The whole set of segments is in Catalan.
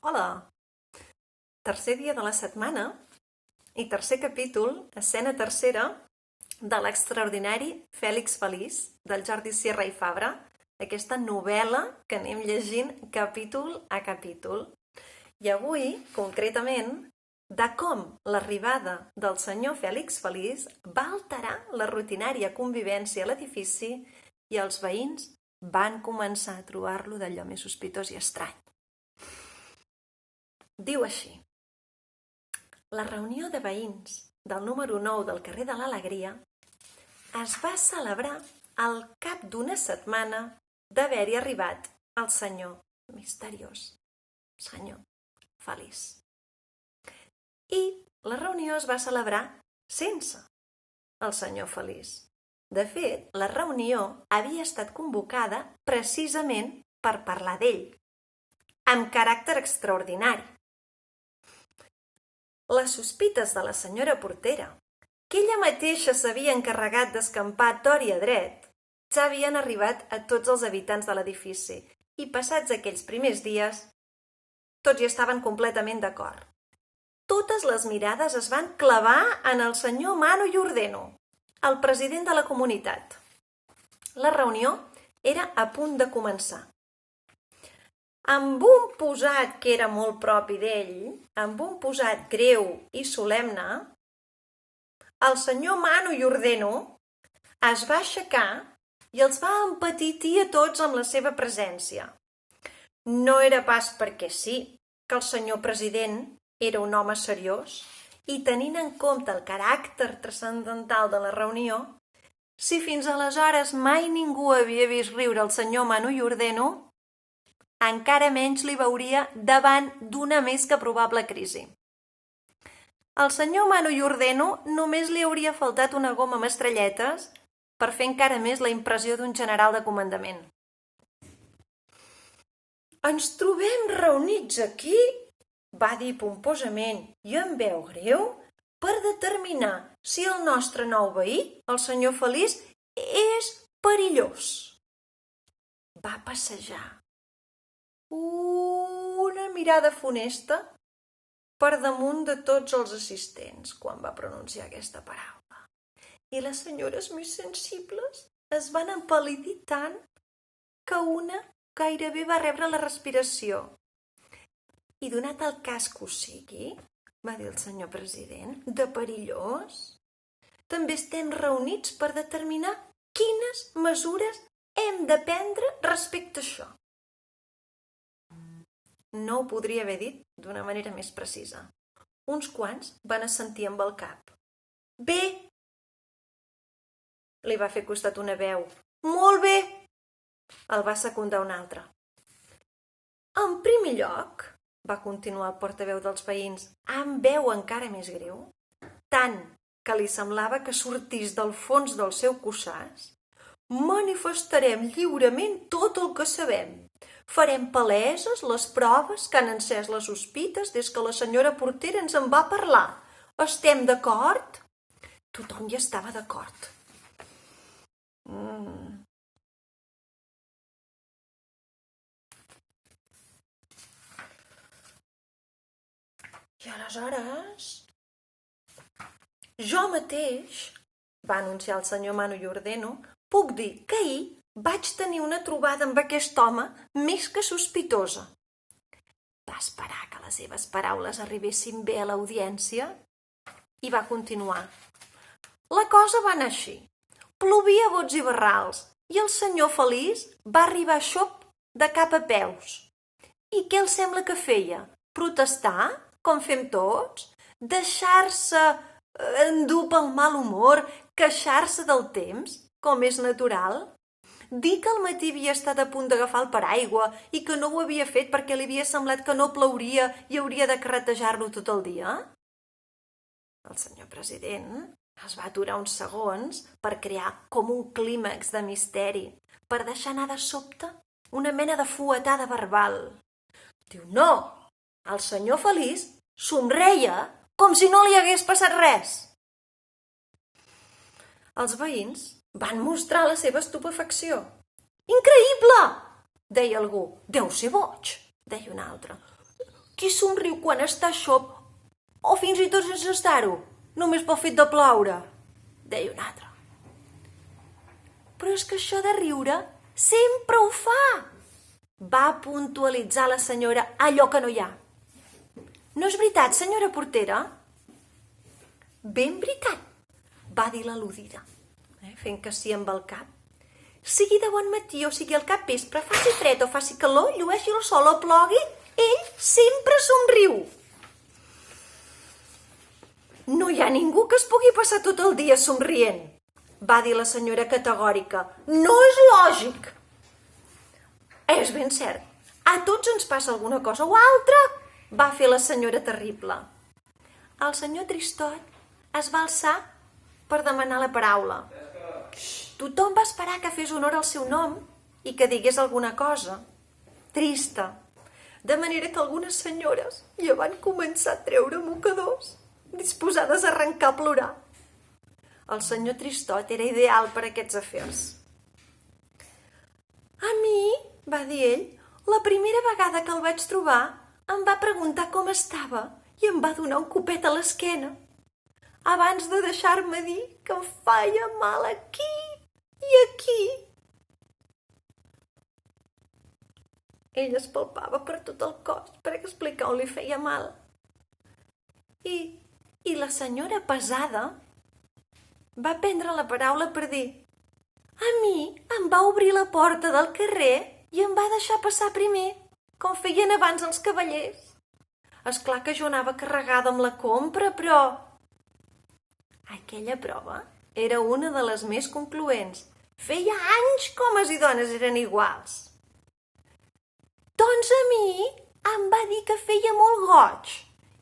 Hola! Tercer dia de la setmana i tercer capítol, escena tercera, de l'extraordinari Fèlix Feliç, del Jordi Sierra i Fabra, aquesta novel·la que anem llegint capítol a capítol. I avui, concretament, de com l'arribada del senyor Fèlix Feliç va alterar la rutinària convivència a l'edifici i els veïns van començar a trobar-lo d'allò més sospitós i estrany. Diu així: la reunió de veïns del número 9 del carrer de l'Alegria es va celebrar al cap d'una setmana d'haver-hi arribat el senyor misteriós, senyor Feliç. I la reunió es va celebrar sense el senyor Feliç. De fet, la reunió havia estat convocada precisament per parlar d'ell, amb caràcter extraordinari. Les sospites de la senyora portera, que ella mateixa s'havia encarregat d'escampar tort i a dret, ja havien arribat a tots els habitants de l'edifici i, passats aquells primers dies, tots hi estaven completament d'acord. Totes les mirades es van clavar en el senyor Manu Iordeno, el president de la comunitat. La reunió era a punt de començar. Amb un posat que era molt propi d'ell, amb un posat greu i solemne, el senyor Manu Iordeno es va aixecar i els va empetitir a tots amb la seva presència. No era pas perquè sí que el senyor president era un home seriós i, tenint en compte el caràcter transcendental de la reunió, si fins aleshores mai ningú havia vist riure el senyor Manu Iordeno, encara menys li veuria davant d'una més que probable crisi. Al senyor Manu Iordeno només li hauria faltat una goma amb estrelletes per fer encara més la impressió d'un general de comandament. «Ens trobem reunits aquí», va dir pomposament i amb veu greu, «per determinar si el nostre nou veí, el senyor Feliç, és perillós». Va passejar una mirada funesta per damunt de tots els assistents quan va pronunciar aquesta paraula. I les senyores més sensibles es van empal·lidir tant que una gairebé va rebre la respiració. I donat el cas que ho sigui, va dir el senyor president, de perillós, també estem reunits per determinar quines mesures hem de prendre respecte a això. No ho podria haver dit d'una manera més precisa. Uns quants van assentir amb el cap. «Bé!» li va fer costat una veu. «Molt bé!» el va secundar un altre. «En primer lloc», va continuar el portaveu dels veïns, amb veu encara més greu, tant que li semblava que sortís del fons del seu cussàs, «manifestarem lliurement tot el que sabem. Farem paleses les proves que han encès les sospites des que la senyora portera ens en va parlar. Estem d'acord?» Tothom hi estava d'acord. I aleshores, jo mateix, va anunciar el senyor Manu Iordeno, puc dir que ahir vaig tenir una trobada amb aquest home més que sospitosa. Va esperar que les seves paraules arribessin bé a l'audiència i va continuar. La cosa va anar així. Plovia a bots i barrals i el senyor Feliç va arribar xop de cap a peus. I què els sembla que feia? Protestar, com fem tots? Deixar-se endur pel mal humor? Queixar-se del temps, com és natural? Dir que al matí havia estat a punt d'agafar el paraigua i que no ho havia fet perquè li havia semblat que no plouria i hauria de carretejar-lo tot el dia? El senyor president es va aturar uns segons per crear com un clímax de misteri, per deixar anar de sobte una mena de fuetada verbal. Diu, no, el senyor Feliç somreia com si no li hagués passat res. Els veïns van mostrar la seva estupefacció. «Increïble!» deia algú. «Deu ser boig!» deia un altre. Qui somriu quan està xop o fins i tot sense estar-ho, només pel fet de ploure? Deia un altre. Però és que això de riure sempre ho fa, va puntualitzar la senyora allò que no hi ha. No és veritat, senyora portera? Ben veritat, va dir l'al·ludida, fent que sí amb el cap. Sigui de bon matí o sigui al capvespre, faci fred o faci calor, llueixi el sol o plogui, ell sempre somriu. No hi ha ningú que es pugui passar tot el dia somrient, va dir la senyora categòrica. No és lògic. És ben cert, a tots ens passa alguna cosa o altra, va fer la senyora terrible. El senyor Tristot es va alçar per demanar la paraula. Tothom va esperar que fes honor al seu nom i que digués alguna cosa. Trista. De manera que algunes senyores ja van començar a treure mocadors, disposades a arrencar a plorar. El senyor Tristot era ideal per a aquests afers. A mi, va dir ell, la primera vegada que el vaig trobar, em va preguntar com estava i em va donar un copet a l'esquena, abans de deixar-me dir que em feia mal aquí i aquí. Ell es palpava per tot el cos per explicar on li feia mal. I la senyora pesada va prendre la paraula per dir: a mi em va obrir la porta del carrer i em va deixar passar primer, com feien abans els cavallers. És clar que jo anava carregada amb la compra, però aquella prova era una de les més concloents. Feia anys que homes i dones eren iguals. Doncs a mi em va dir que feia molt goig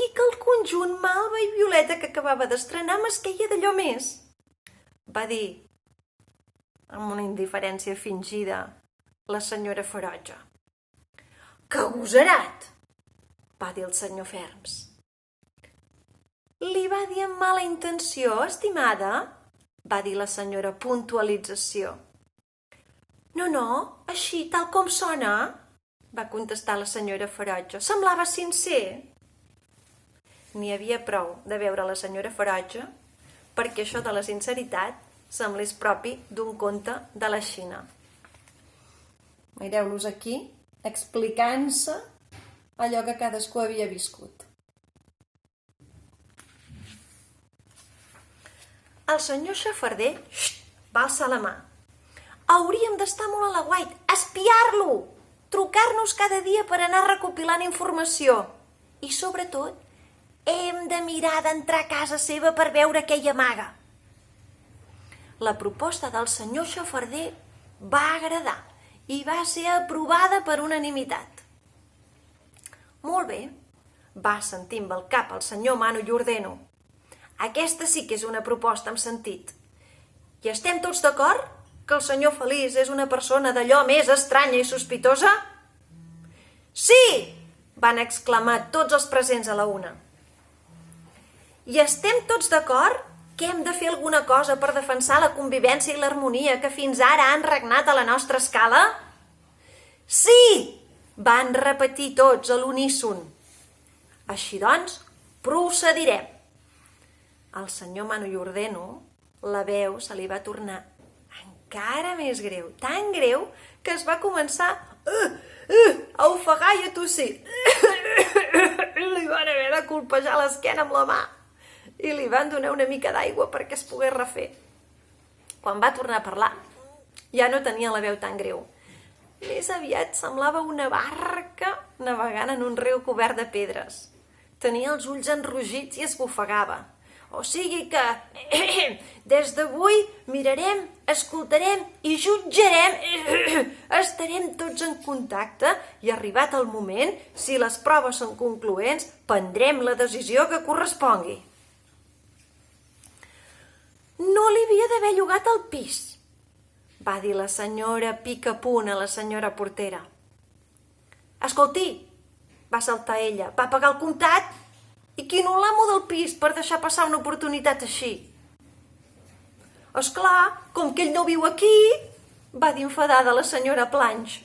i que el conjunt malva i violeta que acabava d'estrenar m'esqueia d'allò més. Va dir, amb una indiferència fingida, la senyora Ferotge. Que agosarat, va dir el senyor Ferms. Li va dir amb mala intenció, estimada? Va dir la senyora Puntualització. No, així, tal com sona, va contestar la senyora Ferotge. Semblava sincer. N'hi havia prou de veure la senyora Ferotge perquè això de la sinceritat semblés propi d'un conte de la Xina. Mireu-los aquí, explicant-se allò que cadascú havia viscut. El senyor xafarder va alçar la mà. Hauríem d'estar molt a l'aguait, espiar-lo, trucar-nos cada dia per anar recopilant informació. I, sobretot, hem de mirar d'entrar a casa seva per veure què hi amaga. La proposta del senyor xafarder va agradar i va ser aprovada per unanimitat. Molt bé, va assentir amb el cap el senyor Manu Llordeno. Aquesta sí que és una proposta amb sentit. I estem tots d'acord que el senyor Feliç és una persona d'allò més estranya i sospitosa? Sí! Van exclamar tots els presents a la una. I estem tots d'acord que hem de fer alguna cosa per defensar la convivència i l'harmonia que fins ara han regnat a la nostra escala? Sí! Van repetir tots a l'uníson. Així doncs, procedirem. Al senyor Manu Llordeno la veu se li va tornar encara més greu, tan greu que es va començar a ofegar i a tossir. Li van haver de colpejar l'esquena amb la mà i li van donar una mica d'aigua perquè es pogués refer. Quan va tornar a parlar, ja no tenia la veu tan greu. Més aviat semblava una barca navegant en un riu cobert de pedres. Tenia els ulls enrogits i esbufegava. O sigui que des d'avui mirarem, escoltarem i jutjarem, estarem tots en contacte i arribat el moment, si les proves són concloents, prendrem la decisió que correspongui. No li havia d'haver llogat el pis, va dir la senyora Picapunt a la senyora portera. Escolti, va saltar ella, va pagar el comptat i qui no l'amo del pis per deixar passar una oportunitat així? Esclar, com que ell no viu aquí, va dir enfadada la senyora Planx.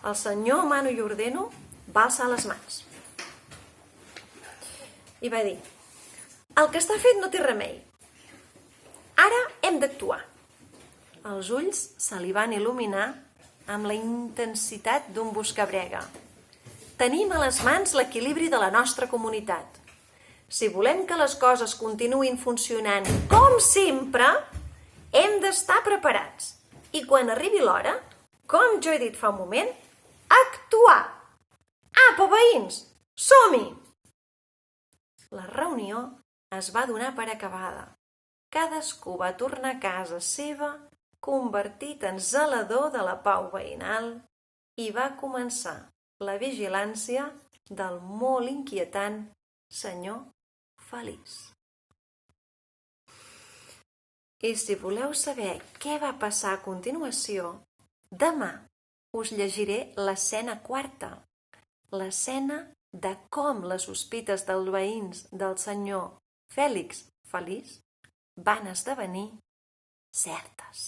El senyor Manu Llordeno va alçar les mans i va dir: el que està fet no té remei. Ara hem d'actuar. Els ulls se li van il·luminar amb la intensitat d'un buscabrega. Tenim a les mans l'equilibri de la nostra comunitat. Si volem que les coses continuïn funcionant com sempre, hem d'estar preparats. I quan arribi l'hora, com jo he dit fa un moment, actuar. Apa, veïns, som-hi! La reunió es va donar per acabada. Cadascú va tornar a casa seva, convertit en zelador de la pau veïnal, i va començar la vigilància del molt inquietant senyor Feliç. I si voleu saber què va passar a continuació, demà us llegiré l'escena quarta, l'escena de com les sospites dels veïns del senyor Fèlix Feliç van esdevenir certes.